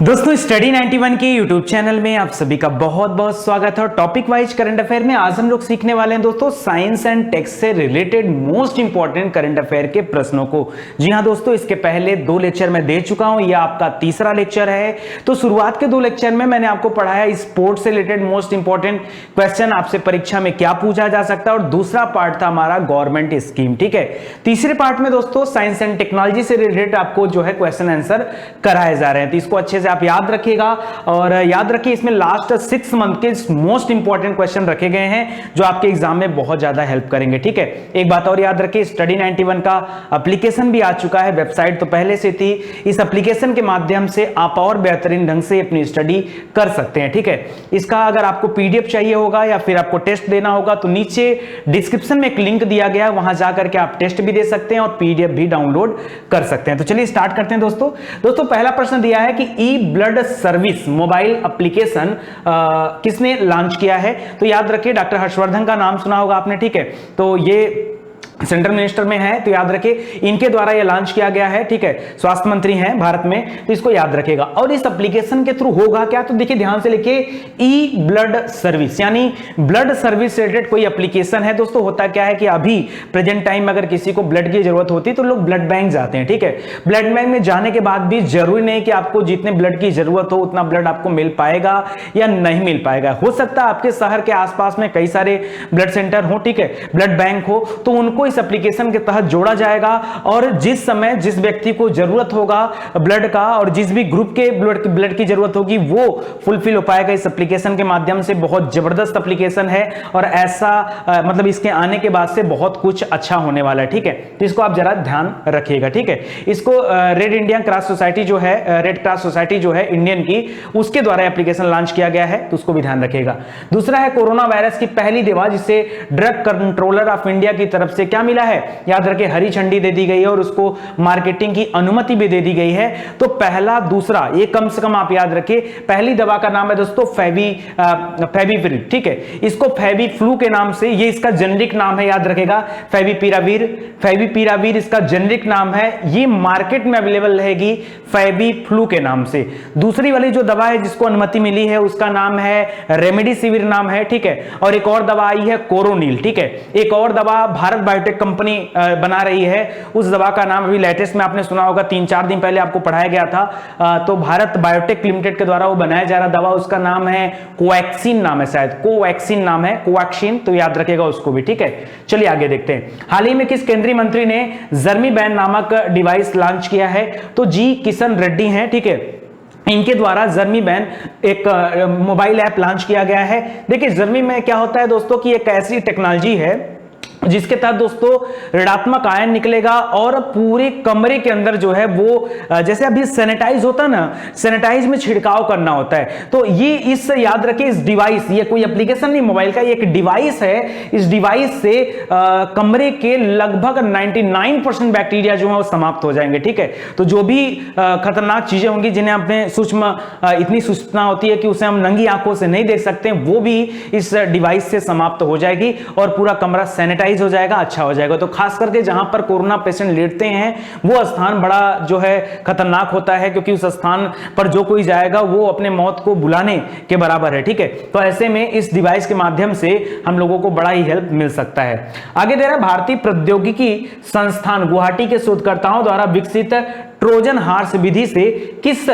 दोस्तों स्टडी 91 के YouTube channel में आप सभी का बहुत बहुत स्वागत है। और टॉपिक वाइज करंट अफेयर में आज हम लोग सीखने वाले हैं दोस्तों साइंस एंड टेक से related most important current affair के प्रश्नों को। जी हां दोस्तों, इसके पहले 2 लेक्चर मैं दे चुका हूं, यह आपका तीसरा लेक्चर है। तो शुरुआत के 2 लेक्चर में मैंने आपको पढ़ाया स्पोर्ट्स से रिलेटेड मोस्ट इंपॉर्टेंट क्वेश्चन आपसे परीक्षा में क्या पूछा जा सकता है, और दूसरा पार्ट था हमारा गवर्नमेंट स्कीम। ठीक है, तीसरे पार्ट में दोस्तों साइंस एंड टेक्नोलॉजी से रिलेटेड आपको जो है क्वेश्चन आंसर कराए जा रहे हैं। तो इसको अच्छे से आप याद रखिएगा, और याद रखिए इसमें लास्ट 6 मंथ के मोस्ट इंपॉर्टेंट क्वेश्चन रखे गए हैं जो आपके एग्जाम में बहुत ज्यादा हेल्प करेंगे। ठीक है, एक बात और याद रखिए, स्टडी 91 का एप्लीकेशन भी आ चुका है, वेबसाइट तो पहले से थी। इस एप्लीकेशन के माध्यम से आप और बेहतरीन ढंग से अपनी स्टडी कर सकते हैं। ठीक है, इसका अगर आपको पीडीएफ चाहिए होगा या फिर आपको टेस्ट देना होगा तो नीचे डिस्क्रिप्शन में एक लिंक दिया गया है, वहां जाकर के आप टेस्ट भी दे सकते हैं और पीडीएफ भी डाउनलोड कर सकते हैं। तो चलिए स्टार्ट करते हैं दोस्तों। पहला प्रश्न दिया है कि ई ब्लड सर्विस मोबाइल एप्लीकेशन किसने लॉन्च किया है। तो याद रखिए डॉक्टर हर्षवर्धन का नाम सुना होगा आपने। ठीक है, तो ये सेंट्रल मिनिस्टर में है, तो याद रखिए इनके द्वारा यह लॉन्च किया गया है। ठीक है, स्वास्थ्य मंत्री हैं भारत में, तो इसको याद रखिएगा। और इस एप्लीकेशन के थ्रू होगा क्या, तो देखिए ध्यान से लिखिए, ई ब्लड सर्विस यानी ब्लड सर्विस से रिलेटेड कोई एप्लीकेशन है। दोस्तों होता क्या है कि अभी प्रेजेंट टाइम में अगर किसी को ब्लड की जरूरत होती है तो लोग ब्लड बैंक जाते हैं। ठीक है, ब्लड बैंक में जाने के बाद भी जरूरी नहीं कि आपको जितने ब्लड की जरूरत हो उतना ब्लड आपको मिल पाएगा या नहीं मिल पाएगा। हो सकता है आपके शहर के आसपास में कई सारे ब्लड सेंटर हो, ठीक है, ब्लड बैंक हो, तो उनको इस एप्लीकेशन के तहत जोड़ा जाएगा, और जिस समय जिस व्यक्ति को जरूरत होगा ब्लड का और जिस भी ग्रुप के ब्लड की जरूरत होगी वो फुलफिल हो पाएगा इस एप्लीकेशन के माध्यम से। बहुत जबरदस्त एप्लीकेशन है, और ऐसा मतलब इसके आने के बाद से बहुत कुछ अच्छा होने वाला है। ठीक है, तो इसको आप जरा ध्यान रखिएगा। ठीक है, इसको रेड इंडियन क्रॉस सोसाइटी जो है, रेड क्रॉस सोसाइटी जो है इंडियन की, उसके द्वारा एप्लीकेशन लॉन्च किया गया है, तो उसको भी ध्यान रखिएगा। दूसरा है कोरोना वायरस की पहली दवा जिसे ड्रग कंट्रोलर ऑफ इंडिया की तरफ से क्या मिला है, याद रखिए हरी झंडी दे दी गई है और उसको मार्केटिंग की अनुमति भी दे दी गई है। तो पहला दूसरा ये कम से कम आप याद रखिए। पहली दवा का नाम है दोस्तों फेविपिरावीर। ठीक है, इसको फेविफ्लू के नाम से, ये इसका जेनेरिक नाम है, याद रखेगा फेविपिरावीर इसका जेनेरिक नाम है। ये मार्केट में अवेलेबल रहेगी फेविफ्लू के नाम से। दूसरी वाली जो दवा है जिसको अनुमति मिली है उसका नाम है रेमडेसिविर नाम है। ठीक है, और एक और दवा आई है कोरोनिल। ठीक है, एक और दवा भारत बायोटेक कंपनी बना रही है, उस दवा का नाम अभी लेटेस्ट में आपने सुना होगा, 3-4 दिन पहले आपको पढ़ाया गया था। तो भारत बायोटेक लिमिटेड के द्वारा वो बनाया जा रहा दवा, उसका नाम है कोवैक्सीन नाम है, शायद कोवैक्सीन नाम है, कोवैक्सीन, तो याद रखिएगा उसको भी। ठीक है, चलिए आगे देखते हैं। हाल ही में किस केंद्रीय मंत्री ने जर्मीबैन नामक डिवाइस लॉन्च किया है, तो जी किशन रेड्डी हैं। ठीक है, इनके द्वारा जर्मीबैन एक मोबाइल ऐप लॉन्च किया गया है। देखिए जर्मी में क्या होता है दोस्तों कि एक ऐसी टेक्नोलॉजी है जिसके तहत दोस्तों ऋणात्मक आयन निकलेगा और पूरे कमरे के अंदर जो है वो जैसे अभी सैनिटाइज होता है ना, सैनिटाइज में छिड़काव करना होता है, तो ये इस याद रखिए इस डिवाइस, ये कोई एप्लीकेशन नहीं मोबाइल का, ये एक डिवाइस है। इस डिवाइस से कमरे के लगभग 99% बैक्टीरिया जो है वो समाप्त हो जाएंगे। ठीक है, तो जो भी खतरनाक चीजें होंगी जिन्हें अपने सूक्ष्म इतनी सूचना होती है कि उसे हम नंगी आंखों से नहीं देख सकते, वो भी इस डिवाइस से समाप्त हो जाएगी और पूरा कमरा सैनिटाइज हो जाएगा, अच्छा हो जाएगा। तो खास करके जहां पर कोरोना पेशेंट लेटते हैं वो स्थान बड़ा जो है खतरनाक होता है, क्योंकि उस स्थान पर जो कोई जाएगा वो अपने मौत को बुलाने के बराबर है। ठीक है, तो ऐसे में इस डिवाइस के माध्यम से हम लोगों को बड़ा ही हेल्प मिल सकता है। आगे दे रहा है भारतीय प्रौद्योगिकी संस्थान गुवाहाटी के शोधकर्ताओं द्वारा विकसित ट्रोजन हॉर्स विधि से किस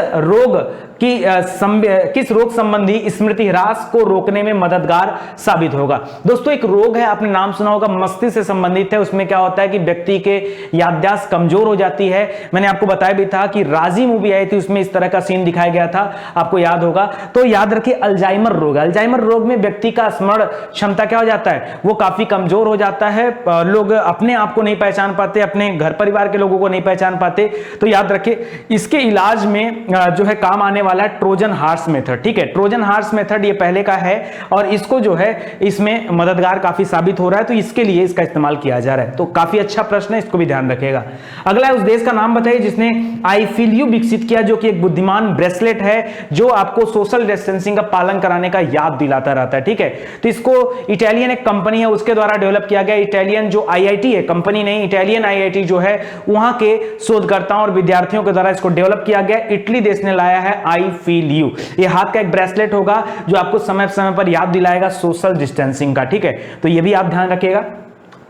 रोग संबंधी स्मृति ह्रास को रोकने में मददगार साबित होगा। दोस्तों एक रोग है, आपने नाम सुना होगा, मस्तिष्क से संबंधित है। उसमें क्या होता है कि व्यक्ति के याददाश्त कमजोर हो जाती है। मैंने आपको बताया भी था कि राजी मूवी आई थी, उसमें इस तरह का सीन दिखाया गया था, आपको याद होगा। तो याद रखिए अल्जाइमर रोग, अल्जाइमर रोग में व्यक्ति का स्मरण क्षमता क्या हो जाता है, वो काफी कमजोर हो जाता है। लोग अपने आप को नहीं पहचान पाते, अपने घर परिवार के लोगों को नहीं पहचान पाते। तो याद रखिए इसके इलाज में जो है काम आने वाला है ट्रोजन हॉर्स मेथड। ठीक है, ट्रोजन हॉर्स मेथड ये पहले का है और इसको जो है इसमें मददगार काफी साबित हो रहा है, तो इसके लिए इसका इस्तेमाल किया जा रहा है। तो काफी अच्छा प्रश्न है, इसको भी ध्यान रखिएगा। अगला है उस देश का नाम बताइए जिसने आई फील यू विकसित किया, जो कि एक बुद्धिमान ब्रेसलेट है जो आपको सोशल डिस्टेंसिंग का पालन कराने का याद दिलाता रहता है। ठीक है, तो इसको इटालियन एक कंपनी है उसके द्वारा डेवलप किया गया। इटालियन जो आईआईटी है, कंपनी नहीं, इटालियन आईआईटी जो है वहां के शोधकर्ताओं और विद्यार्थियों के द्वारा इसको डेवलप किया गया, इटली देश ने लाया है आई फील यू। ये हाथ का एक ब्रेसलेट होगा जो आपको समय समय पर याद दिलाएगा सोशल डिस्टेंसिंग का, ठीक है, तो ये भी आप ध्यान रखिएगा।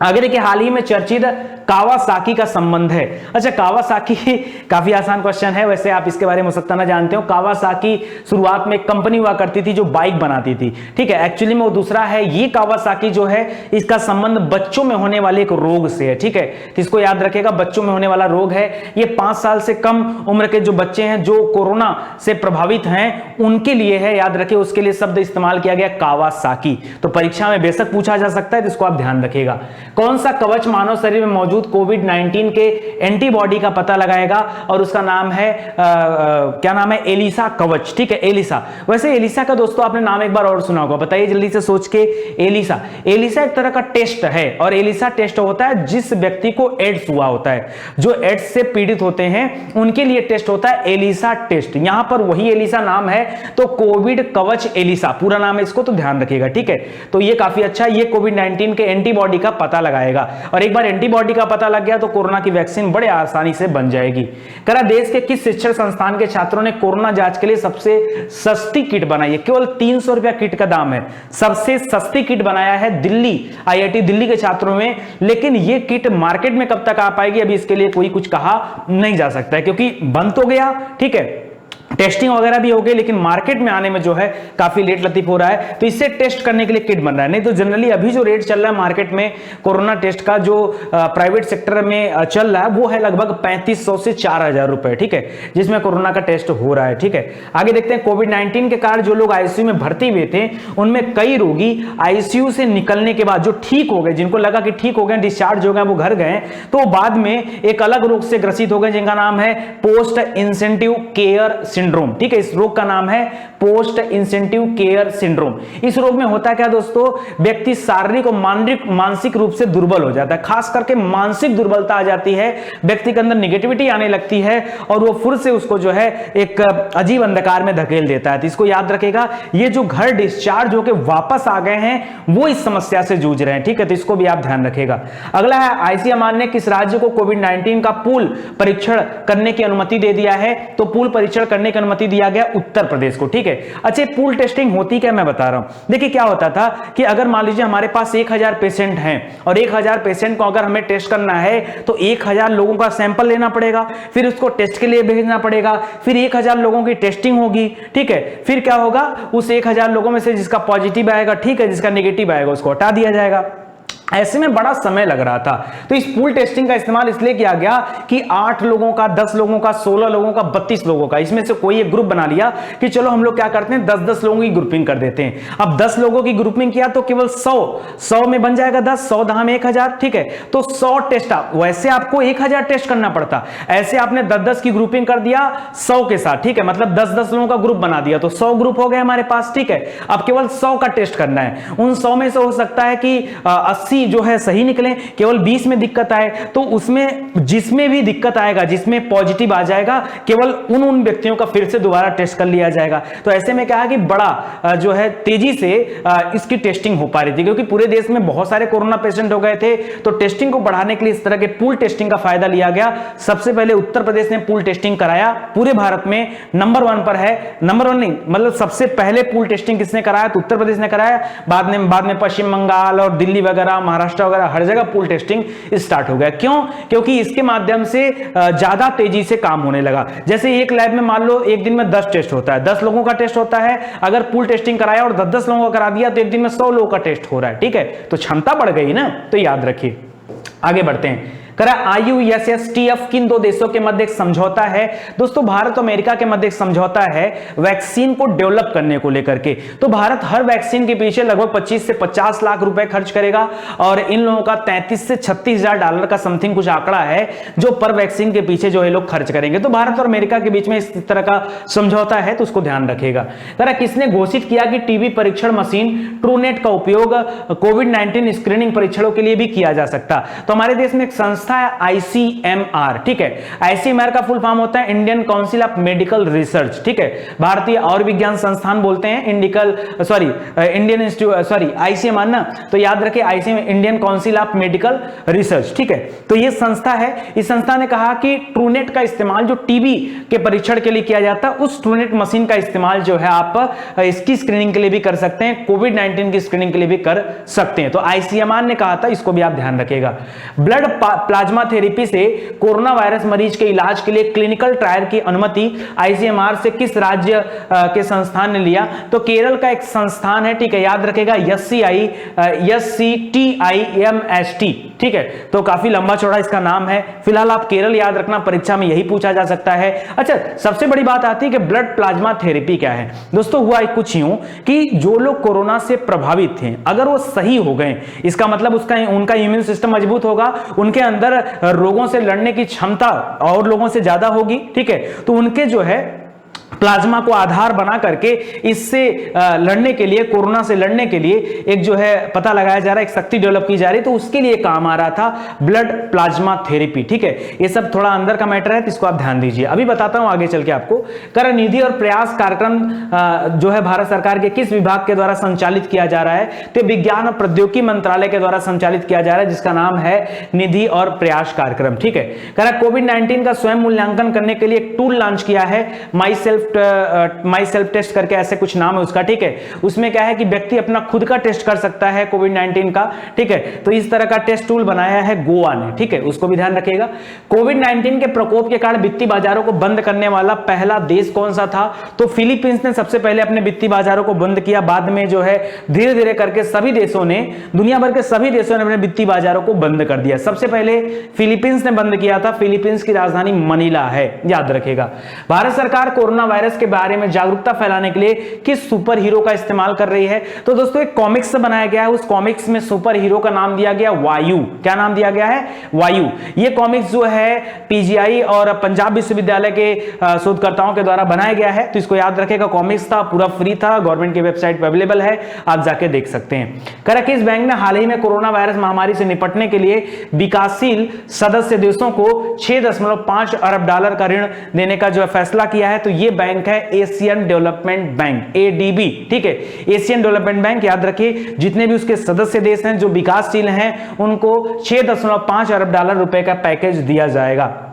आगे देखिए, हाल ही में चर्चित कावासाकी का संबंध है। अच्छा, कावासाकी काफी आसान क्वेश्चन है, वैसे आप इसके बारे में हो सकता ना जानते हो। कावासाकी शुरुआत में एक कंपनी हुआ करती थी जो बाइक बनाती थी, ठीक है, एक्चुअली में वो दूसरा है। ये कावासाकी जो है इसका संबंध बच्चों में होने वाले एक रोग से है, ठीक है, तो इसको याद रखिएगा, बच्चों में होने वाला रोग है। ये 5 साल से कम उम्र के जो बच्चे हैं जो कोरोना से प्रभावित हैं उनके लिए है, याद रखिए, उसके लिए शब्द इस्तेमाल किया गया कावासाकी। तो परीक्षा में बेशक पूछा जा सकता है, तो इसको आप ध्यान रखिएगा। कौन सा कवच मानव शरीर में मौजूद कोविड-19 के एंटीबॉडी का पता लगाएगा, और उसका नाम है क्या नाम है, एलिसा कवच, ठीक है, एलिसा। वैसे एलिसा का दोस्तों आपने नाम एक बार और सुना होगा, बताइए जल्दी से सोच के। एलिसा, एलिसा एक तरह का टेस्ट है, और एलिसा टेस्ट होता है जिस व्यक्ति को एड्स हुआ होता है, जो एड्स से पीड़ित होते हैं उनके लिए टेस्ट होता है एलिसा टेस्ट। यहां पर वही एलिसा नाम है, तो कोविड कवच एलिसा पूरा नाम है इसको, तो ध्यान रखिएगा, ठीक है। तो ये काफी अच्छा, ये कोविड-19 के एंटीबॉडी का पता लगाएगा, और एक बार एंटीबॉडी का पता लग गया तो कोरोना की वैक्सीन बड़े आसानी से बन जाएगी। करा देश के किस शिक्षण संस्थान के छात्रों ने कोरोना जांच के लिए सबसे सस्ती किट बनाई है? केवल 300 रुपया किट का दाम है। सबसे सस्ती किट बनाया है दिल्ली, IIT दिल्ली के छात्रों में। लेकिन यह किट मार्केट में कब तक आ पाएगी, अभी इसके लिए कोई कुछ कहा नहीं जा सकता है, क्योंकि बंद तो गया, ठीक है, टेस्टिंग वगैरह भी हो गई, लेकिन मार्केट में आने में जो है काफी लेट लतीफ हो रहा है, तो इससे टेस्ट करने के लिए किट बन रहा है। नहीं तो जनरली अभी जो रेट चल रहा है मार्केट में कोरोना टेस्ट का, जो प्राइवेट सेक्टर में चल रहा है, वो है लगभग 3500 से 4000 रुपए, ठीक है, जिसमें कोरोना का टेस्ट हो रहा है, ठीक है। आगे देखते हैं, कोविड-19 के कारण जो लोग आईसीयू में भर्ती हुए थे उनमें कई रोगी आईसीयू से निकलने के बाद जो ठीक हो गए, जिनको लगा कि ठीक हो गए, डिस्चार्ज हो गए, वो घर गए, तो बाद में एक अलग रोग से ग्रसित हो गए जिनका नाम है पोस्ट इंसेंटिव केयर सिंड्रोम, ठीक है, इस रोग का नाम है पोस्ट इंसेंटिव केयर सिंड्रोम। इस रोग में होता क्या दोस्तों, व्यक्ति शारीरिक और मानसिक रूप से दुर्बल हो जाता है, खास करके मानसिक दुर्बलता आ जाती है, व्यक्ति के अंदर निगेटिविटी आने लगती है, और वो फिर से उसको जो है एक अजीब अंधकार में धकेल देता है। तो इसको याद रखेगा, ये जो घर डिस्चार्ज होकर वापस आ गए हैं वो इस समस्या से जूझ रहे हैं, ठीक है, तो इसको भी आप ध्यान रखेगा। अगला है, आईसीएमआर ने किस राज्य को कोविड-19 का पूल परीक्षण करने की अनुमति दे दिया है? तो पूल परीक्षण करने की अनुमति दिया गया उत्तर प्रदेश को, ठीक है। अच्छा, पूल टेस्टिंग होती क्या, मैं बता रहा हूं। देखिए क्या होता था कि अगर मान लीजिए हमारे पास 1000 पेशेंट हैं, और 1000 पेशेंट को अगर हमें टेस्ट करना है तो 1000 लोगों का सैंपल लेना पड़ेगा, फिर उसको टेस्ट के लिए भेजना पड़ेगा, फिर 1000 लोगों की टेस्टिंग होगी, ठीक है, फिर क्या होगा, उस 1000 लोगों में से जिसका पॉजिटिव आएगा, ठीक है, जिसका नेगेटिव आएगा उसको हटा दिया जाएगा। ऐसे में बड़ा समय लग रहा था, तो इस पूल टेस्टिंग का इस्तेमाल इसलिए किया गया कि 8 लोगों का, 10 लोगों का, 16 लोगों का, 32 लोगों का, इसमें से कोई एक ग्रुप बना लिया कि चलो हम लोग क्या करते हैं 10-10 लोगों की ग्रुपिंग कर देते हैं। अब 10 लोगों की ग्रुपिंग किया तो केवल 100 में बन जाएगा 10, 100 दहा में 1000, ठीक है, तो 100 टेस्ट, वैसे आपको 1000 टेस्ट करना पड़ता, ऐसे आपने 10-10 की ग्रुपिंग कर दिया 100 के साथ, ठीक है, मतलब 10-10 लोगों का ग्रुप बना दिया, तो 100 ग्रुप हो गए हमारे पास, ठीक है। अब केवल 100 का टेस्ट करना है, उन 100 में से हो सकता है कि 80 जो है सही निकले, केवल 20 में दिक्कत आए, तो उसमें जिसमें भी दिक्कत आएगा, जिसमें पॉजिटिव आ जाएगा, केवल उन व्यक्तियों का फिर से दोबारा टेस्ट कर लिया जाएगा। तो ऐसे में क्या है कि बड़ा जो है तेजी से इसकी टेस्टिंग हो पा रही थी, क्योंकि पूरे देश में बहुत सारे कोरोना पेशेंट हो गए थे, तो टेस्टिंग को बढ़ाने के लिए इस तरह के पूल टेस्टिंग का फायदा लिया गया। सबसे पहले उत्तर प्रदेश ने पूल टेस्टिंग कराया, पूरे भारत में नंबर 1 पर है, नंबर 1 नहीं, मतलब सबसे पहले पूल टेस्टिंग किसने कराया, तो उत्तर प्रदेश ने कराया, बाद में पश्चिम बंगाल और दिल्ली वगैरह, महाराष्ट्र वगैरह हर जगह पूल टेस्टिंग स्टार्ट हो गया। क्यों? क्योंकि इसके माध्यम से ज्यादा तेजी से काम होने लगा। जैसे एक लैब में मान लो एक दिन में 10 टेस्ट होता है, 10 लोगों का टेस्ट होता है, अगर पूल टेस्टिंग कराया और 10-10 लोगों का करा दिया तो एक दिन में 100 लोगों का टेस्ट हो रहा है, ठीक है, तो क्षमता बढ़ गई ना, तो याद रखिए। आगे बढ़ते हैं, IUSSTF किन 2 देशों के मध्य एक समझौता है? दोस्तों भारत और अमेरिका के मध्य एक समझौता है वैक्सीन को डेवलप करने को लेकर के। तो भारत हर वैक्सीन के पीछे लगभग 25 से 50 लाख रुपए खर्च करेगा, और इन लोगों का 33 से 36 हजार डॉलर का समथिंग कुछ आंकड़ा है जो पर वैक्सीन के पीछे जो है लोग खर्च करेंगे। तो भारत और अमेरिका के बीच में इस तरह का समझौता है, तो उसको ध्यान रखेगा। किसने घोषित किया कि टीबी परीक्षण मशीन ट्रूनेट का उपयोग कोविड-19 स्क्रीनिंग परीक्षणों के लिए भी किया जा सकता? तो हमारे देश में एक संस्था संस्था है आईसीएमआर, ठीक है। आईसीएमआर का फुल फॉर्म होता है Indian council of medical research, ठीक है। भारतीय आयुर्विज्ञान संस्थान बोलते हैं इंडियन इंस्टीट्यूट आईसीएमआर ना, तो याद रखें ICMR Indian council of medical research, ठीक है। तो ये संस्था है, इस संस्था ने कहा कि ट्रूनेट का इस्तेमाल जो टीबी के परीक्षण के लिए किया जाता है, उस ट्रूनेट मशीन का इस्तेमाल जो है आप इसकी स्क्रीनिंग के लिए भी कर सकते हैं, कोविड-19 की स्क्रीनिंग के लिए भी कर सकते हैं। तो आईसीएमआर ने कहा था, इसको भी आप ध्यान रखिएगा। ब्लड प्लाज्मा थेरेपी से कोरोना वायरस मरीज के इलाज के लिए क्लिनिकल ट्रायल की अनुमति आईसीएमआर से किस राज्य के संस्थान ने लिया? तो केरल का एक संस्थान है, ठीक है, याद रखेगा SCTIMST, ठीक है। तो काफी लंबा चौड़ा इसका नाम है, फिलहाल आप केरल याद रखना, परीक्षा में यही पूछा जा सकता है। अच्छा, सबसे बड़ी बात आती है कि ब्लड प्लाज्मा थेरेपी क्या है। दोस्तों हुआ कुछ यूं कि जो लोग कोरोना से प्रभावित थे, अगर वो सही हो गए, इसका मतलब उनका इम्यून सिस्टम मजबूत होगा, उनके अंदर रोगों से लड़ने की क्षमता और लोगों से ज्यादा होगी, ठीक है। तो उनके जो है प्लाज्मा को आधार बना करके इससे लड़ने के लिए, कोरोना से लड़ने के लिए एक जो है पता लगाया जा रहा है, एक शक्ति डेवलप की जा रही है, तो उसके लिए काम आ रहा था ब्लड प्लाज्मा थेरेपी, ठीक है। ये सब थोड़ा अंदर का मैटर है, तो इसको आप ध्यान दीजिए। अभी बताता हूं आगे चल के आपको। कर निधि और प्रयास कार्यक्रम जो है भारत सरकार के किस विभाग के द्वारा संचालित किया जा रहा है? तो विज्ञान और प्रौद्योगिकी मंत्रालय के द्वारा संचालित किया जा रहा है, जिसका नाम है निधि और प्रयास कार्यक्रम, ठीक है। कोविड-19 का स्वयं मूल्यांकन करने के लिए एक टूल लॉन्च किया है, माई सेल्फ टेस्ट करके, ऐसे कुछ नाम है उसका, ठीक है। उसमें क्या है कि व्यक्ति अपना खुद का टेस्ट कर सकता है कोविड-19 का, ठीक है। तो इस तरह का टेस्ट टूल बनाया है गोवा ने, ठीक है, उसको भी ध्यान रखिएगा। कोविड-19 के प्रकोप के कारण वित्तीय बाजारों को बंद करने वाला पहला देश कौन सा था? तो फिलीपींस ने सबसे पहले अपने वित्तीय बाजारों को बंद किया, बाद में जो है धीरे धीरे करके सभी देशों ने, दुनिया भर के सभी देशों ने अपने वित्तीय बाजारों को बंद कर दिया। सबसे पहले फिलीपींस ने बंद किया था, फिलीपींस की राजधानी मनीला है, याद रखिएगा। भारत सरकार कोरोना वायरस के बारे में जागरूकता फैलाने के लिए किस सुपर हीरो का इस्तेमाल कर रही है? तो दोस्तों एक कॉमिक्स बनाया गया है, उस कॉमिक्स में सुपर हीरो का नाम दिया गया वायु। क्या नाम दिया गया है? वायु। ये कॉमिक्स जो है पीजीआई और पंजाब विश्वविद्यालय के शोधकर्ताओं के द्वारा बनाया गया है, तो इसको याद रखेगा। कॉमिक्स था, पूरा फ्री था, गवर्नमेंट की वेबसाइट पर अवेलेबल है, आप जाके देख सकते हैं। किस बैंक ने हाल ही में कोरोना वायरस महामारी से निपटने के लिए विकासशील सदस्य देशों को $6.5 अरब का ऋण देने का जो फैसला किया है? तो ये बैंक है एशियन डेवलपमेंट बैंक, ADB, ठीक है। एशियन डेवलपमेंट बैंक, याद रखिए, जितने भी उसके सदस्य देश हैं जो विकासशील हैं, उनको $6.5 अरब का पैकेज दिया जाएगा।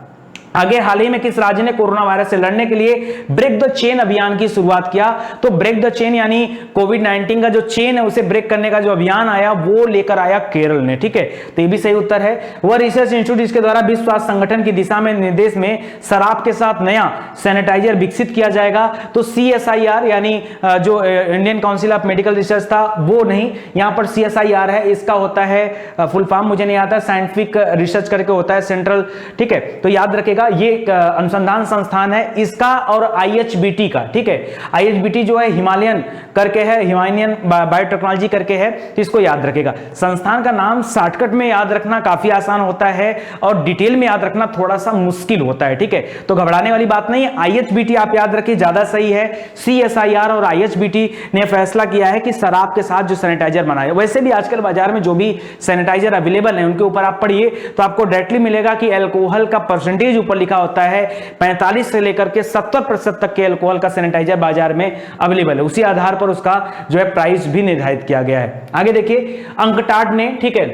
आगे, हाल ही में किस राज्य ने कोरोना वायरस से लड़ने के लिए ब्रेक द चेन अभियान की शुरुआत किया? तो ब्रेक द चेन यानी कोविड-19 का जो चेन है उसे ब्रेक करने का जो अभियान आया, वो लेकर आया केरल ने, ठीक है। तो ये भी सही उत्तर है। वह रिसर्च इंस्टीट्यूट जिसके द्वारा विश्व स्वास्थ्य संगठन की दिशा में निर्देश में शराब के साथ नया सैनिटाइजर विकसित किया जाएगा? तो CSIR यानी जो Indian council of medical research था, वो नहीं, यहां पर CSIR है, इसका होता है फुल फॉर्म मुझे नहीं आता, साइंटिफिक रिसर्च करके होता है, सेंट्रल, ठीक है। तो याद रखेगा ये अनुसंधान संस्थान है इसका, और IHBT का, ठीक है। IHBT जो है हिमालयन करके है, हिमालयन बायोटेक्नोलॉजी करके है, तो इसको याद रखेगा। संस्थान का नाम शॉर्टकट में याद रखना काफी आसान होता है और डिटेल में याद रखना थोड़ा सा मुश्किल होता है, ठीक है। तो घबराने वाली बात नहीं है, IHBT आप याद रखिए, ज्यादा सही है। CSIR और IHBT ने फैसला किया है कि शराब के साथ जो सैनिटाइजर बनाए, वैसे भी आजकल बाजार में जो भी सैनिटाइजर अवेलेबल है उनके ऊपर आप पढ़िए तो आपको डायरेक्टली मिलेगा कि अल्कोहल का परसेंटेज ऊपर लिखा होता है, 45 से लेकर के 70% तक के अल्कोहल का सैनिटाइजर बाजार में अवेलेबल है। उसी आधार पर उसका जो है प्राइस भी निर्धारित किया गया है। आगे देखिए, अंकटाड ने, ठीक है,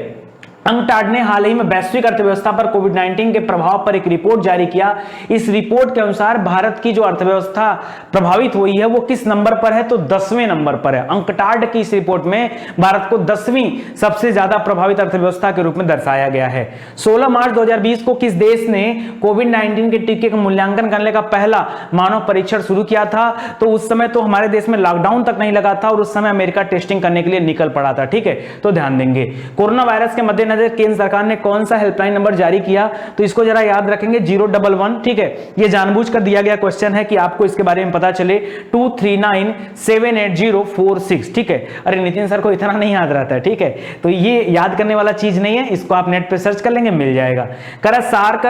अंकटाड ने हाल ही में वैश्विक अर्थव्यवस्था पर कोविड-19 के प्रभाव पर एक रिपोर्ट जारी किया। इस रिपोर्ट के अनुसार भारत की जो अर्थव्यवस्था प्रभावित हुई है वो किस नंबर पर है? तो 10वें नंबर पर है। अंकटाड की इस रिपोर्ट में भारत को 10वीं सबसे ज्यादा प्रभावित अर्थव्यवस्था के रूप में दर्शाया गया है। 16 मार्च 2020 को किस देश ने कोविड-19 के टीके का मूल्यांकन करने का पहला मानव परीक्षण शुरू किया था? तो उस समय तो हमारे देश में लॉकडाउन तक नहीं लगा था और उस समय अमेरिका टेस्टिंग करने के लिए निकल पड़ा था, ठीक है। तो ध्यान देंगे। कोरोना वायरस के मद्देनजर केंद्र सरकार ने कौन सा हेल्पलाइन नंबर जारी किया? तो इसको जरा याद रखेंगे, 011, ठीक है। ये जानबूझकर दिया गया क्वेश्चन है कि आपको इसके बारे में पता चले, 239780446, ठीक है। अरे नितिन सर को इतना नहीं याद रहता है, ठीक है। तो ये याद करने वाला चीज नहीं है, इसको आप नेट पे सर्च कर लेंगे, मिल जाएगा। सार्क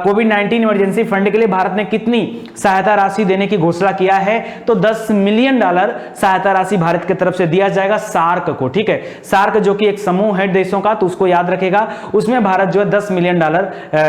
कोविड-19 इमरजेंसी फंड के लिए भारत ने कितनी सहायता राशि देने की घोषणा किया है? तो $10 मिलियन सहायता राशि भारत की तरफ से दिया जाएगा सार्क को, ठीक है। सार्क जो कि एक समूह है देशों का, तो उसको याद याद रखेगा उसमें भारत जो है $10 मिलियन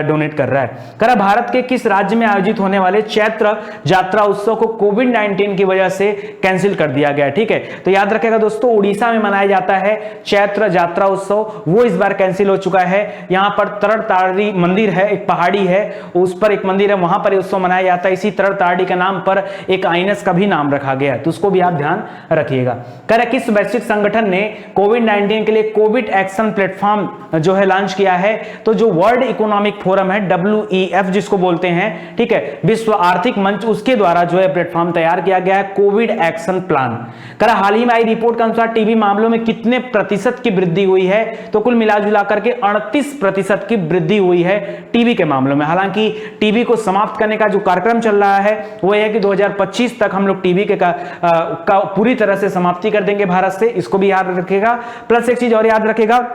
डोनेट कर रहा है। कह रहा भारत के किस राज्य में आयोजित होने वाले चैत्र यात्रा उत्सव को कोविड-19 की वजह से कैंसिल कर दिया गया। ठीक है, तो याद रखेगा दोस्तों उड़ीसा में मनाया जाता है चैत्र यात्रा उत्सव, वो इस बार कैंसिल हो चुका है। यहां पर तरताड़ी मंदिर है, एक पहाड़ी है, उस पर एक मंदिर है, वहां पर उत्सव मनाया जाता है। इसी तरताड़ी के नाम पर एक आइनस का भी नाम रखा गया, तो उसको भी आप ध्यान रखिएगा। कह रहा किस वैश्विक संगठन ने कोविड-19 के लिए कोविड एक्शन प्लेटफॉर्म जो है लॉन्च किया है? तो जो वर्ल्ड इकोनॉमिक फोरम है WEF जिसको बोलते हैं, ठीक है, विश्व आर्थिक मंच, उसके द्वारा जो है प्लेटफॉर्म तैयार किया गया है कोविड एक्शन प्लान। कह रहा हाल ही में आई रिपोर्ट के अनुसार टीबी मामलों में कितने प्रतिशत की वृद्धि हुई है? तो कुल मिलाजुला करके 38% की वृद्धि हुई है टीबी के मामलों में। हालांकि टीबी को समाप्त करने का जो कार्यक्रम चल रहा है वो है कि 2025 तक हम लोग टीबी के का पूरी तरह से समाप्ति कर देंगे भारत से, इसको भी याद रखेगा। प्लस एक चीज और याद रखेगा,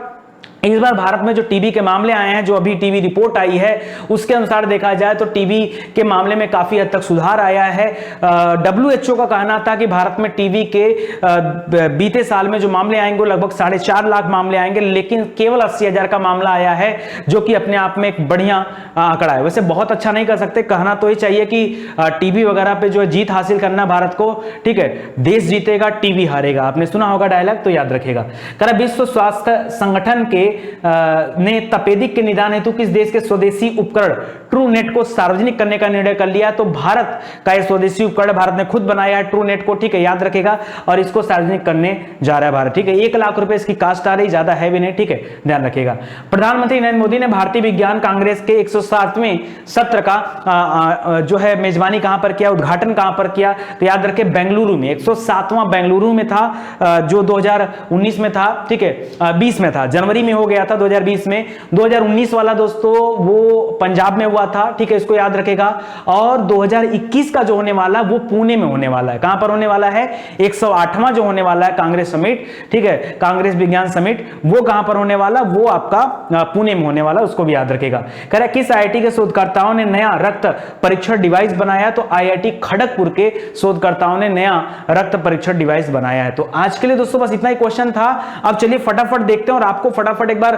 इस बार भारत में जो टीबी के मामले आए हैं, जो अभी टीबी रिपोर्ट आई है उसके अनुसार देखा जाए तो टीबी के मामले में काफी हद तक सुधार आया है। WHO का कहना था कि भारत में टीबी के बीते साल में जो मामले आएंगे वो लगभग 4.5 लाख मामले आएंगे, लेकिन केवल 80,000 का मामला आया है, जो कि अपने आप में एक बढ़िया आंकड़ा है। वैसे बहुत अच्छा नहीं कर सकते, कहना तो ये चाहिए कि टीबी वगैरह पे जो है जीत हासिल करना भारत को, ठीक है, देश जीतेगा टीबी हारेगा, आपने सुना होगा डायलॉग, तो याद रखेगा। कह विश्व स्वास्थ्य संगठन के ने तपेदिक के निदान हेतु किस देश के स्वदेशी उपकरण ट्रूनेट को सार्वजनिक करने का निर्णय कर लिया? तो भारत का यह स्वदेशी उपकरण भारत ने खुद बनाया है ट्रूनेट को, ठीक है, याद रखेगा, और इसको सार्वजनिक करने जा रहा है भारत। ठीक है, 1 लाख रुपए इसकी कास्ट आ रही, ज्यादा है भी नहीं, ठीक है, ध्यान रखेगा। प्रधानमंत्री नरेंद्र मोदी ने भारतीय विज्ञान कांग्रेस के 107वें सत्र का जो है मेजबानी कहां पर किया, उद्घाटन कहां पर किया? तो याद रखे बेंगलुरु में, 107वां बेंगलुरु में था, जो 2019 में था, ठीक है, 20 में था, जनवरी में हो गया था 2020 में। 2019 वाला दोस्तों वो पंजाब में हुआ था, ठीक है, इसको याद रखेगा। और 2021 का जो होने वाला वो पुणे में होने वाला है। कहां पर होने वाला है? 108वां जो होने वाला है कांग्रेस समिट, ठीक है, कांग्रेस विज्ञान समिट, वो कहां पर होने वाला? वो आपका पुणे में होने वाला, उसको भी याद रखेगा। कह रहा है किस IIT के शोधकर्ताओं ने नया रक्त परीक्षण डिवाइस बनाया? तो IIT खड़गपुर के शोधकर्ताओं ने नया रक्त परीक्षण डिवाइस बनाया है। तो आज के लिए दोस्तों बस इतना ही क्वेश्चन था। अब चलिए फटाफट देखते हैं और आपको फटाफट एक बार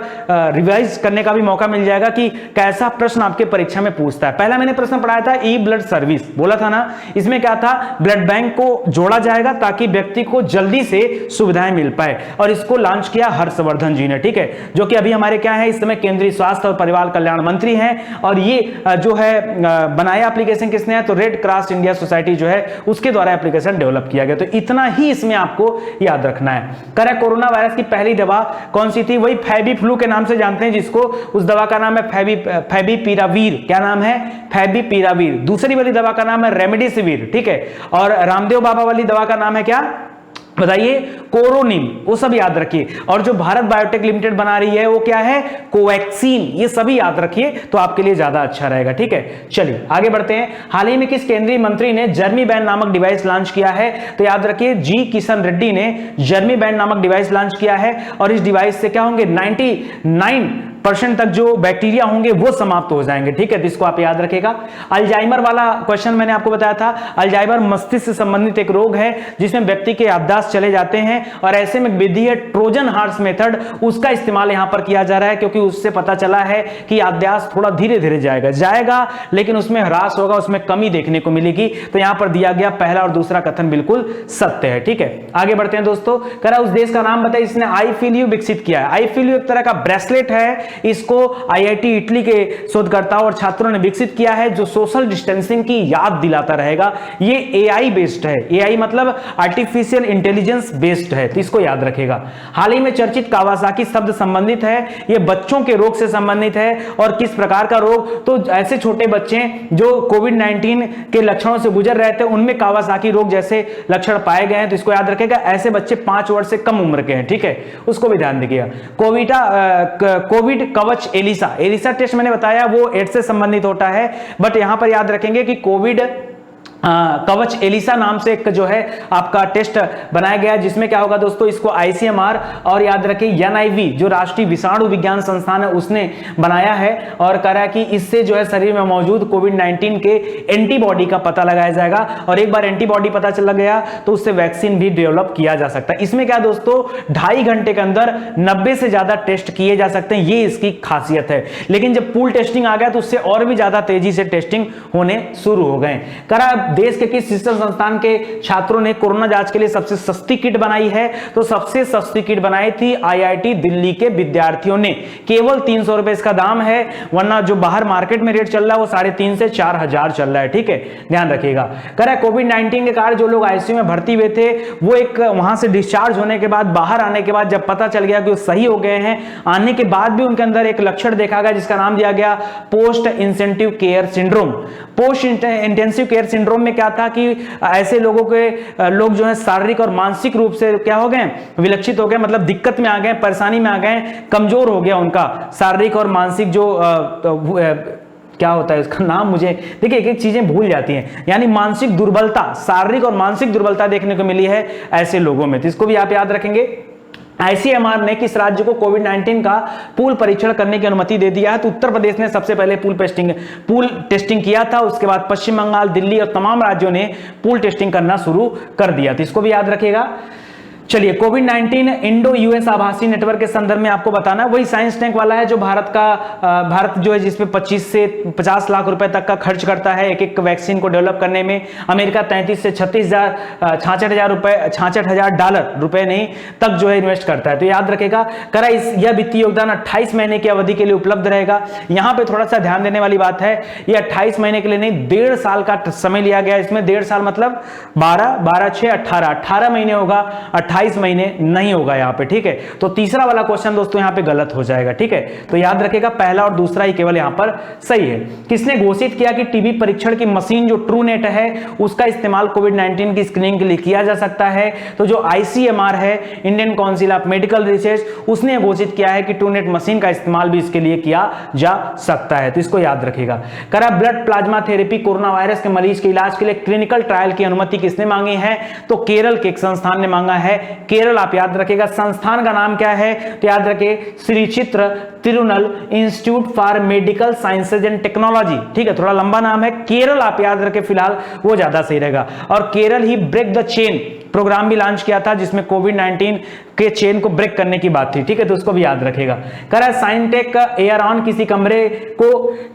रिवाइज करने का भी मौका मिल जाएगा कि कैसा प्रश्न आपके परीक्षा में पूछता है। पहला मैंने प्रश्न पढ़ाया था ई ब्लड सर्विस, बोला था ना, इसमें क्या था? ब्लड बैंक को जोड़ा जाएगा ताकि व्यक्ति को जल्दी से सुविधाएं मिल पाए, और इसको लॉन्च किया हर्षवर्धन जी ने, ठीक है, जो कि अभी हमारे क्या है इस समय केंद्रीय स्वास्थ्य और परिवार कल्याण मंत्री हैं। और ये जो है बनाया एप्लीकेशन किसने है? तो रेड क्रॉस इंडिया सोसाइटी जो है उसके द्वारा एप्लीकेशन डेवलप किया गया। तो इतना ही इसमें आपको याद रखना है। करें कोरोना वायरस की पहली दवा कौन सी थी? वही फैबीफ्लू के नाम से जानते हैं जिसको, उस दवा का नाम है फैबीपिरावीर। क्या नाम है? फैबीपिरावीर। दूसरी वाली दवा का नाम है रेमडेसिविर, ठीक है, और रामदेव बाबा वाली दवा का नाम है क्या बताइए? कोरोनिम। वो सब याद रखिए। और जो भारत बायोटेक लिमिटेड बना रही है वो क्या है? कोवैक्सीन। ये सभी याद रखिए तो आपके लिए ज्यादा अच्छा रहेगा, ठीक है। चलिए आगे बढ़ते हैं। हाल ही में किस केंद्रीय मंत्री ने जर्मी बैंड नामक डिवाइस लॉन्च किया है? तो याद रखिए जी किशन रेड्डी ने जर्मी बैंड नामक डिवाइस लॉन्च किया है, और इस डिवाइस से क्या होंगे? 99% तक जो बैक्टीरिया होंगे वो समाप्त हो जाएंगे, ठीक है, तो इसको आप याद रखेगा। अल्जाइमर वाला क्वेश्चन मैंने आपको बताया था। अल्जाइमर मस्तिष्क से संबंधित एक रोग है जिसमें व्यक्ति के याददाश्त चले जाते हैं, और ऐसे में विधि है ट्रोजन हार्स मेथड, उसका इस्तेमाल यहां पर किया जा रहा है, क्योंकि उससे पता चला है कि याददाश्त थोड़ा धीरे धीरे जाएगा, लेकिन उसमें ह्रास होगा, उसमें कमी देखने को मिलेगी। तो यहां पर दिया गया पहला और दूसरा कथन बिल्कुल सत्य है, ठीक है। आगे बढ़ते हैं दोस्तों। करा उस देश का नाम बताइए जिसने आई फील यू विकसित किया है। आई फील यू एक तरह का ब्रेसलेट है, इसको IIT इटली के शोधकर्ताओं और छात्रों ने विकसित किया है, जो सोशल डिस्टेंसिंग की याद दिलाता रहेगा। ये AI बेस्ड है, AI मतलब आर्टिफिशियल इंटेलिजेंस बेस्ड है, तो इसको याद रखेगा। हाल ही में चर्चित कावासाकी शब्द संबंधित है, ये बच्चों के रोग से संबंधित है, और किस प्रकार का रोग? तो ऐसे छोटे बच्चे जो कोविड-19 के लक्षणों से गुजर रहे थे उनमें कावासाकी रोग जैसे लक्षण पाए गए हैं, तो इसको याद रखेगा। ऐसे बच्चे 5 वर्ष से कम उम्र के हैं, ठीक है, उसको भी ध्यान दीजिएगा। कोविड कवच एलिसा टेस्ट मैंने बताया वो एड्स से संबंधित होता है, बट यहां पर याद रखेंगे कि कोविड कवच एलिसा नाम से एक जो है आपका टेस्ट बनाया गया, जिसमें क्या होगा दोस्तों, इसको आईसीएमआर और याद रखिए एनआईवी जो राष्ट्रीय विषाणु विज्ञान संस्थान है उसने बनाया है, और कह रहा है कि इससे जो है शरीर में मौजूद कोविड-19 के एंटीबॉडी का पता लगाया जाएगा, और एक बार एंटीबॉडी पता चल गया तो उससे वैक्सीन भी डेवलप किया जा सकता है। इसमें क्या दोस्तों 2.5 घंटे के अंदर 90 से ज्यादा टेस्ट किए जा सकते हैं, ये इसकी खासियत है। लेकिन जब पूल टेस्टिंग आ गया तो उससे और भी ज्यादा तेजी से टेस्टिंग होने शुरू हो गए। कह रहा देश के किस शिक्षण संस्थान के छात्रों ने कोरोना जांच के लिए सबसे सस्ती किट बनाई है, तो सबसे सस्ती किट बनाई थी आईआईटी दिल्ली के विद्यार्थियों ने। केवल 300 रुपए इसका दाम है, वरना जो बाहर मार्केट में रेट चल रहा है वो 3,500 से 4,000 चल रहा है। ठीक है, ध्यान रखिएगा। कह रहा है कोविड-19 के कारण जो लोग आईसीयू में भर्ती हुए थे वो एक वहां से डिस्चार्ज होने के बाद, बाहर आने के बाद जब पता चल गया कि वो सही हो गए हैं, आने के बाद भी उनके अंदर एक लक्षण देखा गया जिसका नाम दिया गया post intensive care syndrome. Post intensive care syndrome में क्या था कि ऐसे लोग जो है शारीरिक और मानसिक रूप से क्या हो गए, विलक्षित हो गए, मतलब दिक्कत में आ गए, परेशानी में आ गए, कमजोर हो गया उनका शारीरिक और मानसिक जो क्या होता है इसका नाम, मुझे देखिए एक एक चीजें भूल जाती हैं, यानी मानसिक दुर्बलता, शारीरिक और मानसिक दुर्बलता देखने को मिली है ऐसे लोगों में, तो इसको भी आप याद रखेंगे। आईसीएमआर ने किस राज्य को कोविड-19 का पूल परीक्षण करने की अनुमति दे दिया है, तो उत्तर प्रदेश ने सबसे पहले पूल टेस्टिंग किया था, उसके बाद पश्चिम बंगाल, दिल्ली और तमाम राज्यों ने पूल टेस्टिंग करना शुरू कर दिया, तो इसको भी याद रखिएगा। चलिए, कोविड-19 इंडो यूएस आभासी नेटवर्क के संदर्भ में आपको बताना है, वही साइंस टैंक वाला है जो भारत जो है जिसपे 25 से 50 लाख रुपए तक का खर्च करता है एक एक वैक्सीन को डेवलप करने में। अमेरिका 33 से 66,000 डॉलर रुपए नहीं तक जो है इन्वेस्ट करता है, तो याद रखेगा। करा यह वित्तीय योगदान 28 महीने की अवधि के लिए उपलब्ध रहेगा। यहां पे थोड़ा सा ध्यान देने वाली बात है, यह 28 महीने के लिए नहीं, 1.5 साल का समय लिया गया इसमें। 1.5 साल मतलब 12 6 18 महीने होगा, 28 महीने नहीं होगा यहाँ पे। ठीक है, तो तीसरा वाला क्वेश्चन दोस्तों यहाँ पे गलत हो जाएगा। ठीक है, तो याद रखेगा पहला और दूसरा ही केवल यहाँ पर सही है। किसने घोषित किया कि टीबी परीक्षण की मशीन जो ट्रूनेट है उसका इस्तेमाल कोविड-19 की स्क्रीनिंग के लिए किया जा सकता है? तो जो आईसीएमआर है, Indian council of medical research, उसने घोषित किया है कि ट्रूनेट मशीन का इस्तेमाल भी इसके लिए किया जा सकता है, तो इसको याद रखेगा। करा blood plasma therapy corona virus के मरीज के इलाज के लिए क्लिनिकल ट्रायल की अनुमति किसने मांगी है? तो केरल के एक संस्थान ने मांगा है। केरल आप याद रखेगा, संस्थान का नाम क्या है? तो याद रखिए श्री चित्र Tirunal institute for medical sciences and technology. ठीक है, थोड़ा लंबा नाम है, केरल आप याद रखें फिलहाल, वो ज्यादा सही रहेगा। और केरल ही ब्रेक द चेन प्रोग्राम भी लॉन्च किया था जिसमें कोविड-19 के चेन को ब्रेक करने की बात थी। ठीक है, तो उसको भी याद रखेगा। कह रहा है साइनटेक का एयर ऑन किसी कमरे को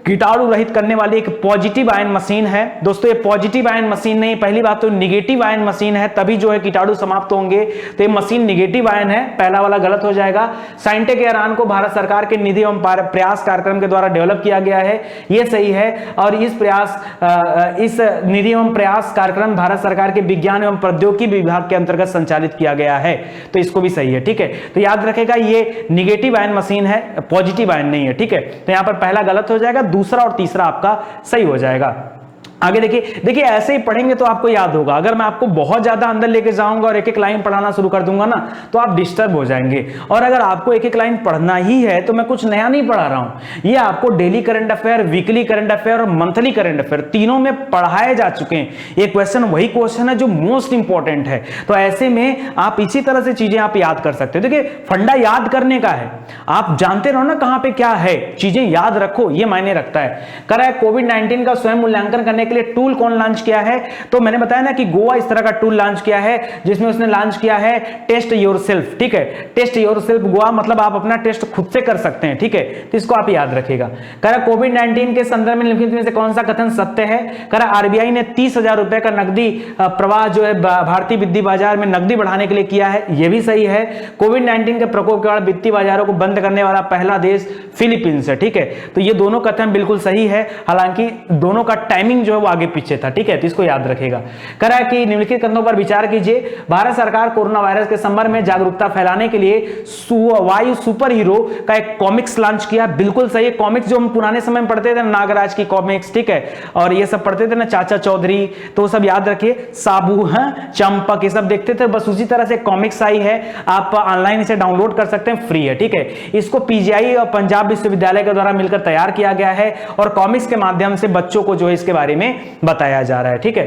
कीटाणु रहित करने वाली एक पॉजिटिव आयन मशीन है। दोस्तों ये पॉजिटिव आयन मशीन नहीं, पहली बात तो निगेटिव आयन मशीन है, तभी जो है कीटाणु समाप्त होंगे, तो ये मशीन निगेटिव आयन है, पहला वाला गलत हो जाएगा। साइनटेक एयर ऑन को भारत सरकार के निधि एवं प्रयास कार्यक्रम के द्वारा डेवलप किया गया है, ये सही है। और इस निधि एवं प्रयास कार्यक्रम भारत सरकार के विज्ञान एवं प्रौद्योगिकी विभाग के अंतर्गत संचालित किया गया है, तो इसको भी सही है। ठीक है, तो याद रखेगा ये निगेटिव आयन मशीन है, पॉजिटिव आयन नहीं है। ठीक है, तो यहां पर पहला गलत हो जाएगा, दूसरा और तीसरा आपका सही हो जाएगा। आगे देखिए ऐसे ही पढ़ेंगे तो आपको याद होगा। अगर मैं आपको बहुत ज्यादा अंदर लेके जाऊंगा और एक एक लाइन पढ़ाना शुरू कर दूंगा ना तो आप डिस्टर्ब हो जाएंगे। और अगर आपको एक एक लाइन पढ़ना ही है तो मैं कुछ नया नहीं पढ़ा रहा हूं, ये आपको daily current affair, weekly current affair और मंथली करंट अफेयर तीनों में पढ़ाए जा चुके हैं। ये क्वेश्चन वही क्वेश्चन है जो मोस्ट इंपॉर्टेंट है, तो ऐसे में आप इसी तरह से चीजें आप याद कर सकते हो। देखिए फंडा याद करने का है, आप जानते रहो ना कहां पे क्या है, चीजें याद रखो, ये मायने रखता है। कह रहा है कोविड-19 का स्वयं मूल्यांकन करने के लिए टूल कौन लॉन्च किया है? तो मैंने बताया ना कि गोवा इस तरह का टूल लॉन्च किया है जिसमें उसने लॉन्च किया है टेस्ट योरसेल्फ। ठीक है, टेस्ट योरसेल्फ गोवा मतलब आप अपना टेस्ट खुद से कर सकते हैं। ठीक है, तो इसको आप याद रखिएगा। कह रहा कोविड-19 के संदर्भ में निम्नलिखित में से कौन सा कथन सत्य है? कह रहा आरबीआई ने 30,000 रुपए का नकदी प्रवाह जो है भारतीय वित्तीय बाजार में नकदी बढ़ाने के लिए किया है, यह भी सही है। कोविड-19 के प्रकोप के बाद वित्तीय बाजारों को बंद करने वाला पहला देश फिलीपींस है। ठीक है, तो ये दोनों कथन बिल्कुल सही है, हालांकि दोनों का टाइमिंग जो है वो आगे पीछे था। ठीक है, तो इसको याद रखेगा। कह रहा है कि निम्नलिखित कथनों पर विचार कीजिए। भारत सरकार कोरोना वायरस के संदर्भ में जागरूकता फैलाने के लिए वायु सुपर हीरो का एक कॉमिक्स लॉन्च किया, बिल्कुल सही है। कॉमिक्स जो हम पुराने समय में पढ़ते थे, नागराज की कॉमिक्स, ठीक है, और ये सब पढ़ते थे ना, चाचा चौधरी, तो सब याद रखिए, साबू है, चंपक, ये सब देखते थे, बस उसी तरह से कॉमिक्स आई है। आप ऑनलाइन इसे डाउनलोड कर सकते हैं, फ्री है। ठीक है, इसको पीजीआई और पंजाब विश्वविद्यालय के द्वारा मिलकर तैयार किया गया है और कॉमिक्स के माध्यम से बच्चों को जो है इसके बारे में बताया जा रहा है। ठीक है,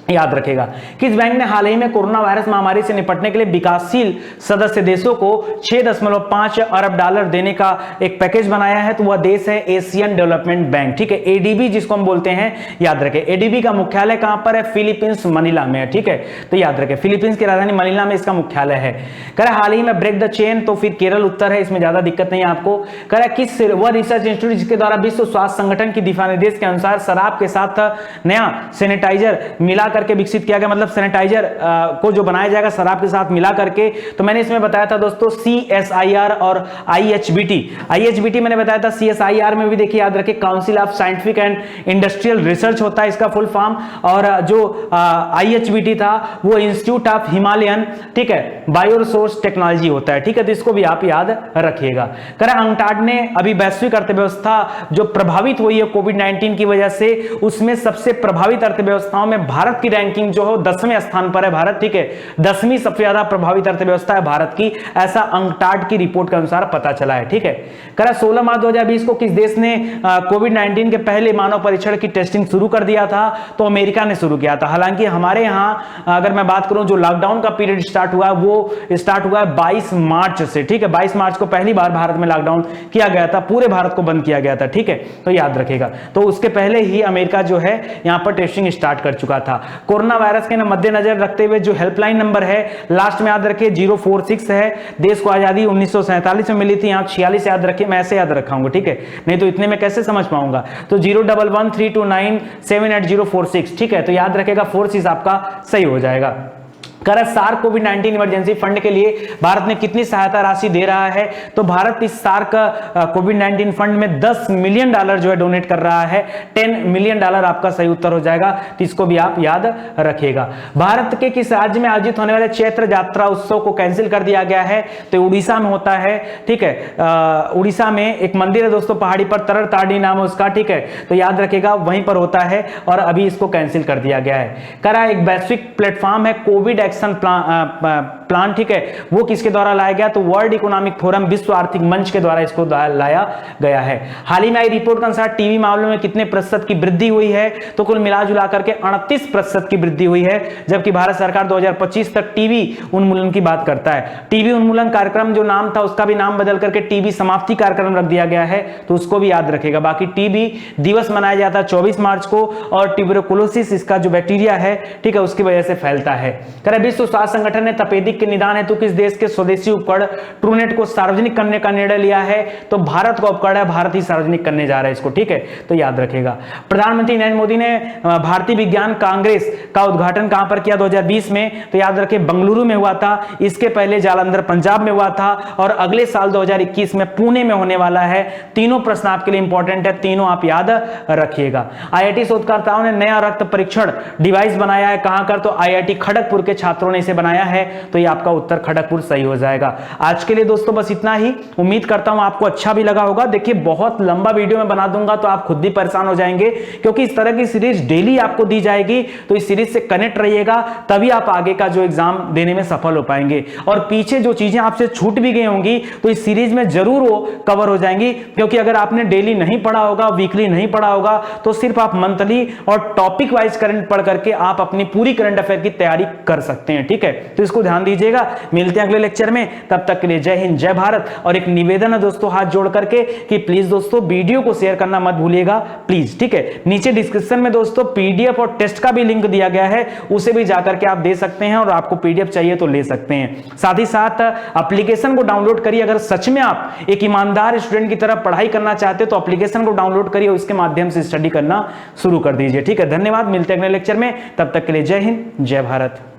याद रखेगा। किस बैंक ने हाल ही में कोरोना वायरस महामारी से निपटने के लिए विकासशील सदस्य देशों को 6.5 अरब डॉलर देने का एक पैकेज बनाया है? तो वह देश है एशियन डेवलपमेंट बैंक, ठीक है, एडीबी जिसको हम बोलते हैं। याद रखें, एडीबी का मुख्यालय कहां पर है? फिलीपींस मनीला में है, ठीक है। तो याद रखें, फिलीपींस की राजधानी मनीला में इसका मुख्यालय है। कह हाल ही में ब्रेक द चेन, तो फिर केरल उत्तर है, इसमें ज्यादा दिक्कत नहीं है आपको। कह रहा किस वह रिसर्च इंस्टीट्यूट जिसके द्वारा विश्व स्वास्थ्य संगठन की दिशा निर्देश के अनुसार शराब के साथ नया सैनिटाइजर मिला करके विकसित किया गया, मतलब सैनिटाइजर को जो बनाया जाएगा शराब के साथ मिला करके। तो मैंने इसमें बताया था दोस्तों CSIR और IHBT मैंने बताया था। CSIR में भी देखिए, याद रखिए, council of scientific and industrial research होता है इसका फुल फॉर्म, और जो IHBT था वो इंस्टीट्यूट ऑफ हिमालयन, ठीक है, बायोरिसोर्स टेक्नोलॉजी होता है, ठीक है। तो इसको भी आप याद रखिएगा। कह रहा अंटार्ड ने अभी वैश्विक अर्थव्यवस्था जो प्रभावित हुई है कोविड-19 की वजह से, उसमें सबसे प्रभावित अर्थव्यवस्थाओं में भारत की रैंकिंग जो है 10वें स्थान पर है भारत, ठीक है। 10वीं सबसे ज्यादा प्रभावित अर्थव्यवस्था है भारत की, ऐसा अंटार्ड की रिपोर्ट के अनुसार पता चला है, ठीक है। कह रहा 16 मार्च 2020 को किस देश ने कोविड-19 के पहले मानव परीक्षण की टेस्टिंग शुरू कर दिया था? तो अमेरिका ने शुरू किया था। हालांकि हमारे यहां अगर मैं बात करूं, जो लॉकडाउन का पीरियड स्टार्ट हुआ वो स्टार्ट हुआ है 22 मार्च से, ठीक है। 22 मार्च को पहली बार भारत में लॉकडाउन किया गया था, पूरे भारत को बंद किया गया था, ठीक है। तो याद रखेगा, तो उसके पहले ही अमेरिका जो है यहां पर टेस्टिंग स्टार्ट कर चुका था। कोरोना वायरस के मद्देनजर रखते हुए जो हेल्पलाइन नंबर है लास्ट में याद रखिए 046 है। देश को आजादी 1947 में मिली थी, यहां 46 याद रखिए, मैं ऐसे याद रखाऊंगा, ठीक है, नहीं तो इतने में कैसे समझ पाऊंगा। तो 01132978046, ठीक है। तो याद रखेगा 46 आपका सही हो जाएगा। सार्क कोविड-19 इमरजेंसी फंड के लिए भारत ने कितनी सहायता राशि दे रहा है? तो भारत इस सार्क कोविड-19 फंड में $10 मिलियन जो है डोनेट कर रहा है। $10 मिलियन आपका सही उत्तर हो जाएगा, तो इसको भी आप याद रखिएगा। भारत के किस राज्य में आयोजित होने वाले चैत्र यात्रा उत्सव को कैंसिल कर दिया गया है? तो उड़ीसा में होता है, ठीक है। उड़ीसा में एक मंदिर है दोस्तों पहाड़ी पर, तरर ताड़ी नाम है उसका, ठीक है। तो याद रखिएगा वहीं पर होता है और अभी इसको कैंसिल कर दिया गया है। करा एक वैश्विक प्लेटफॉर्म है कोविड एक्शन प्लान, ठीक है, वो किसके द्वारा लाया गया? तो वर्ल्ड इकोनॉमिक फोरम, विश्व आर्थिक मंच के द्वारा इसको लाया गया है। हाल ही में आई रिपोर्ट के अनुसार टीबी मामलों में कितने प्रतिशत की वृद्धि हुई है? तो कुल मिलाजुला करके 38% की वृद्धि हुई है, जबकि भारत सरकार 2025 तक टीबी उन्मूलन की बात करता है। टीबी उन्मूलन कार्यक्रम जो नाम था उसका भी नाम बदल करके टीबी समाप्ति कार्यक्रम रख दिया गया है, तो उसको भी याद रखेगा। बाकी टीबी दिवस मनाया जाता है 24 मार्च को, और ट्यूबरकुलोसिस इसका जो बैक्टीरिया है, ठीक है, उसकी वजह से फैलता है। विश्व स्वास्थ्य संगठन ने तपेदिक के निदान हेतु किस देश के स्वदेशी उपकरण ट्रूनेट को सार्वजनिक करने का निर्णय लिया है? तो भारत का उपकरण है, भारत ही सार्वजनिक करने जा रहा है इसको, ठीक है। तो याद रखेगा। प्रधानमंत्री नरेंद्र मोदी ने भारतीय विज्ञान कांग्रेस का उद्घाटन कहां पर किया 2020 में? तो याद रखें बेंगलुरु में हुआ था, इसके पहले जालंधर पंजाब में हुआ था, और अगले साल 2021 में पुणे में होने वाला है। तीनों प्रश्न आपके लिए इंपॉर्टेंट है, तीनों आप याद रखिएगा। IIT शोधकर्ताओं ने नया रक्त परीक्षण डिवाइस बनाया है, कहां कर? तो IIT खड़गपुर के छात्रों ने इसे बनाया है, तो ये आपका उत्तर खड़गपुर सही हो जाएगा। आज के लिए दोस्तों बस इतना ही, उम्मीद करता हूं आपको अच्छा भी लगा होगा। देखिए बहुत लंबा वीडियो में बना दूंगा तो आप खुद भी परेशान हो जाएंगे, क्योंकि इस तरह की सीरीज डेली आपको दी जाएगी, तो इस सीरीज से कनेक्ट रहिएगा, तभी आप आगे का जो एग्जाम देने में सफल हो पाएंगे। और पीछे जो चीजें आपसे छूट भी गई होंगी तो इस सीरीज में जरूर वो कवर हो जाएंगी, क्योंकि अगर आपने डेली नहीं पढ़ा होगा, वीकली नहीं पढ़ा होगा, तो सिर्फ आप मंथली और टॉपिक वाइज करंट पढ़ करके आप अपनी पूरी करंट अफेयर की तैयारी कर सकते हैं, ठीक है। तो इसको ध्यान दीजिएगा। मिलते हैं अगले लेक्चर में, तब तक के लिए जय हिंद जय भारत। और एक निवेदन है दोस्तों हाथ जोड़ करके कि प्लीज दोस्तों वीडियो को शेयर करना मत भूलिएगा प्लीज, ठीक है। नीचे डिस्क्रिप्शन में दोस्तों PDF और टेस्ट का भी लिंक दिया गया है, उसे भी जाकर के आप दे सकते हैं, और आपको PDF चाहिए तो ले सकते हैं। साथ ही साथ एप्लीकेशन को डाउनलोड करिए। अगर सच में आप एक ईमानदार स्टूडेंट की तरह पढ़ाई करना चाहते हो तो एप्लीकेशन को डाउनलोड करिए और इसके माध्यम से स्टडी करना शुरू कर दीजिए, ठीक है। धन्यवाद, मिलते हैं अगले लेक्चर में, तब तक के लिए जय हिंद जय भारत।